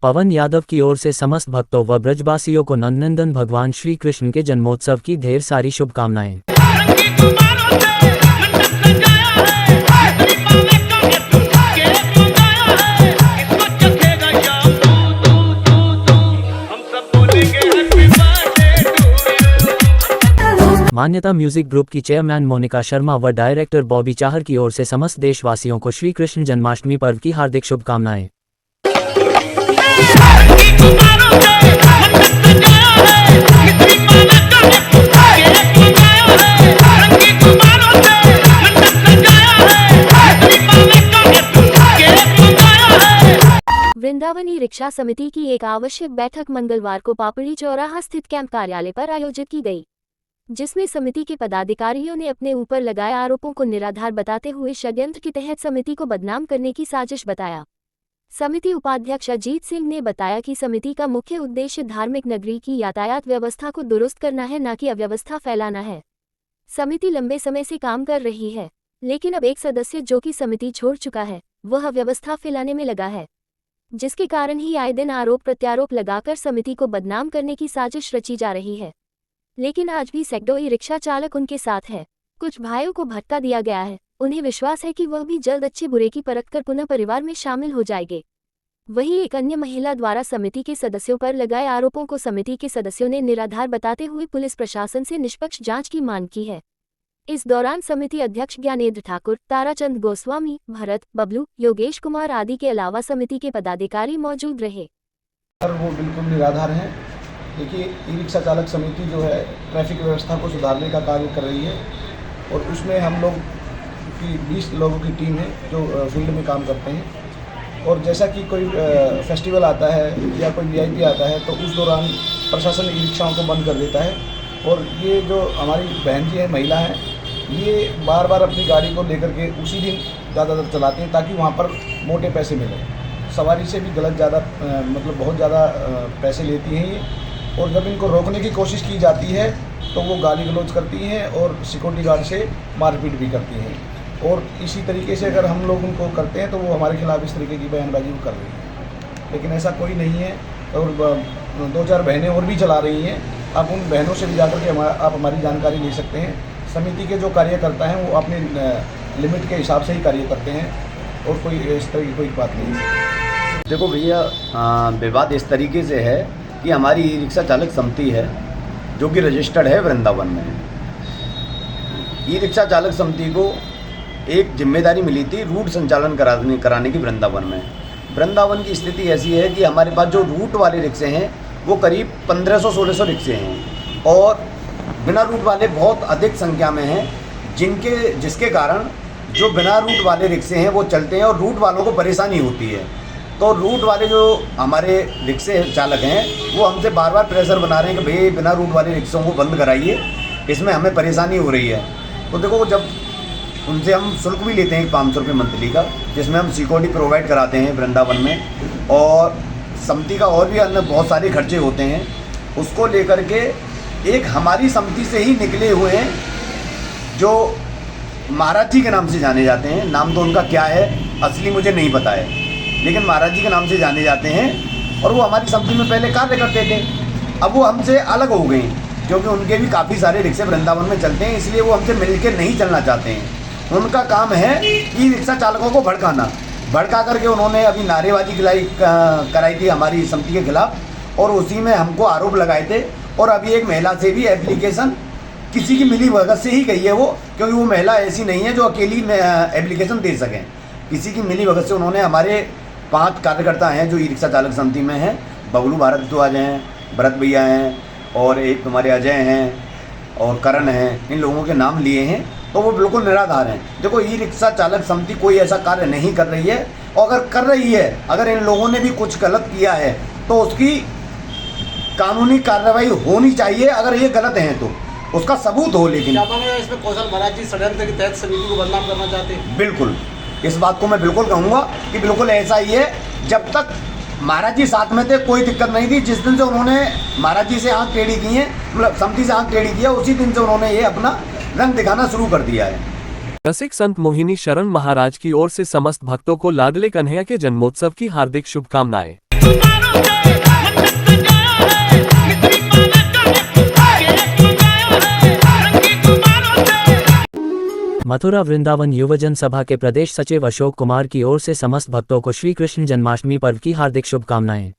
पवन यादव की ओर से समस्त भक्तों व ब्रजवासियों को नंदनंदन भगवान श्री कृष्ण के जन्मोत्सव की ढेर सारी शुभकामनाएं। मान्यता म्यूजिक ग्रुप की चेयरमैन मोनिका शर्मा व डायरेक्टर बॉबी चाहर की ओर से समस्त देशवासियों को श्री कृष्ण जन्माष्टमी पर्व की हार्दिक शुभकामनाएं। वृंदावन ई रिक्शा समिति की एक आवश्यक बैठक मंगलवार को पापड़ी चौराहा स्थित कैंप कार्यालय पर आयोजित की गई, जिसमें समिति के पदाधिकारियों ने अपने ऊपर लगाए आरोपों को निराधार बताते हुए षड्यंत्र के तहत समिति को बदनाम करने की साजिश बताया। समिति उपाध्यक्ष अजीत सिंह ने बताया कि समिति का मुख्य उद्देश्य धार्मिक नगरी की यातायात व्यवस्था को दुरुस्त करना है, न कि अव्यवस्था फैलाना है। समिति लंबे समय से काम कर रही है, लेकिन अब एक सदस्य जो कि समिति छोड़ चुका है, वह अव्यवस्था फैलाने में लगा है, जिसके कारण ही आए दिन आरोप प्रत्यारोप लगाकर समिति को बदनाम करने की साजिश रची जा रही है। लेकिन आज भी सैकड़ों ई रिक्शा चालक उनके साथ है। कुछ भाइयों को भटका दिया गया है। उन्हें विश्वास है कि वह भी जल्द अच्छे बुरे की परख कर पुनः परिवार में शामिल हो जाएंगे। वहीं एक अन्य महिला द्वारा समिति के सदस्यों पर लगाए आरोपों को समिति के सदस्यों ने निराधार बताते हुए पुलिस प्रशासन से निष्पक्ष जांच की मांग की है। इस दौरान समिति अध्यक्ष ज्ञानेंद्र ठाकुर, ताराचंद गोस्वामी, भरत, बबलू, योगेश कुमार आदि के अलावा समिति के पदाधिकारी मौजूद रहे। वो बिल्कुल निराधार हैं। देखिए, ई रिक्शा चालक समिति जो है ट्रैफिक व्यवस्था को सुधारने का कार्य कर रही है और उसमें हम लोग की 20 लोगों की टीम है जो फील्ड में काम करते हैं। और जैसा कि कोई फेस्टिवल आता है या कोई वीआईपी आता है तो उस दौरान प्रशासन ई रिक्शाओं को बंद कर देता है। और ये जो हमारी बहन जी है, महिला है, ये बार बार अपनी गाड़ी को लेकर के उसी दिन ज़्यादातर चलाते हैं ताकि वहाँ पर मोटे पैसे मिलें। सवारी से भी गलत ज़्यादा मतलब बहुत ज़्यादा पैसे लेती हैं ये। और जब इनको रोकने की कोशिश की जाती है तो वो गाली गलौज करती हैं और सिक्योरिटी गार्ड से मारपीट भी करती हैं। और इसी तरीके से अगर हम लोग उनको करते हैं तो वो हमारे खिलाफ़ इस तरीके की बयानबाजी वो कर रही है, लेकिन ऐसा कोई नहीं है। और 2-4 बहनें और भी चला रही हैं। आप उन बहनों से भी जाकर के आप हमारी जानकारी ले सकते हैं। समिति के जो कार्यकर्ता हैं वो अपने लिमिट के हिसाब से ही कार्य करते हैं और कोई इस तरह की कोई बात नहीं है। देखो भैया, विवाद इस तरीके से है कि हमारी ई रिक्शा चालक समिति है जो कि रजिस्टर्ड है वृंदावन में। ई रिक्शा चालक समिति को एक जिम्मेदारी मिली थी रूट संचालन कराने की वृंदावन में। वृंदावन की स्थिति ऐसी है कि हमारे पास जो रूट वाले रिक्शे हैं वो करीब 1500-1600 रिक्शे हैं और बिना रूट वाले बहुत अधिक संख्या में हैं, जिसके कारण जो बिना रूट वाले रिक्शे हैं वो चलते हैं और रूट वालों को परेशानी होती है। तो रूट वाले जो हमारे रिक्शे चालक हैं वो हमसे बार बार प्रेशर बना रहे हैं कि भाई बिना रूट वाले रिक्शों को बंद कराइए, इसमें हमें परेशानी हो रही है। तो देखो, जब उनसे हम शुल्क भी लेते हैं 500 रुपये मंथली का, जिसमें हम सिक्योरिटी प्रोवाइड कराते हैं वृंदावन में, और समिति का और भी अन्य बहुत सारे खर्चे होते हैं। उसको लेकर के एक हमारी समिति से ही निकले हुए हैं जो महाराज जी के नाम से जाने जाते हैं। नाम तो उनका क्या है असली मुझे नहीं पता है, लेकिन महाराज जी के नाम से जाने जाते हैं और वो हमारी समिति में पहले कार्य करते थे। अब वो हमसे अलग हो गए क्योंकि उनके भी काफ़ी सारे रिक्शे वृंदावन में चलते हैं, इसलिए वो हमसे मिलकर नहीं चलना चाहते हैं। उनका काम है ई रिक्शा चालकों को भड़का करके उन्होंने अभी नारेबाजी कराई थी हमारी समिति के खिलाफ और उसी में हमको आरोप लगाए थे। और अभी एक महिला से भी एप्लीकेशन किसी की मिली भगत से ही गई है वो, क्योंकि वो महिला ऐसी नहीं है जो अकेली एप्लीकेशन दे सकें। किसी की मिली भगत से उन्होंने, हमारे 5 कार्यकर्ता हैं जो ई रिक्शा चालक समिति में हैं, बबलू भारद्वाज हैं, भरत भैया हैं और एक तुम्हारे अजय हैं और करण हैं, इन लोगों के नाम लिए हैं। तो वो बिल्कुल निराधार हैं। देखो, ई रिक्शा चालक समिति कोई ऐसा कार्य नहीं कर रही है, और अगर कर रही है, अगर इन लोगों ने भी कुछ गलत किया है तो उसकी कानूनी कार्रवाई होनी चाहिए। अगर ये गलत हैं तो उसका सबूत हो। लेकिन इसमें कौशल महाराज जी षड्यंत्र के तहत समिति को बदनाम करना चाहते हैं। बिल्कुल, इस बात को मैं बिल्कुल कहूँगा कि बिल्कुल ऐसा ही है। जब तक महाराज जी साथ में थे कोई दिक्कत नहीं थी। जिस दिन से उन्होंने महाराज जी से आंख टेढ़ी की है, मतलब समिति से आंख टेढ़ी किया, उसी दिन से उन्होंने ये अपना रंग दिखाना शुरू कर दिया है। रसिक संत मोहिनी शरण महाराज की ओर से समस्त भक्तों को लाडले कन्हैया के जन्मोत्सव की हार्दिक शुभकामनाएं। मथुरा वृंदावन युवजन सभा के प्रदेश सचिव अशोक कुमार की ओर से समस्त भक्तों को श्री कृष्ण जन्माष्टमी पर्व की हार्दिक शुभकामनाएं।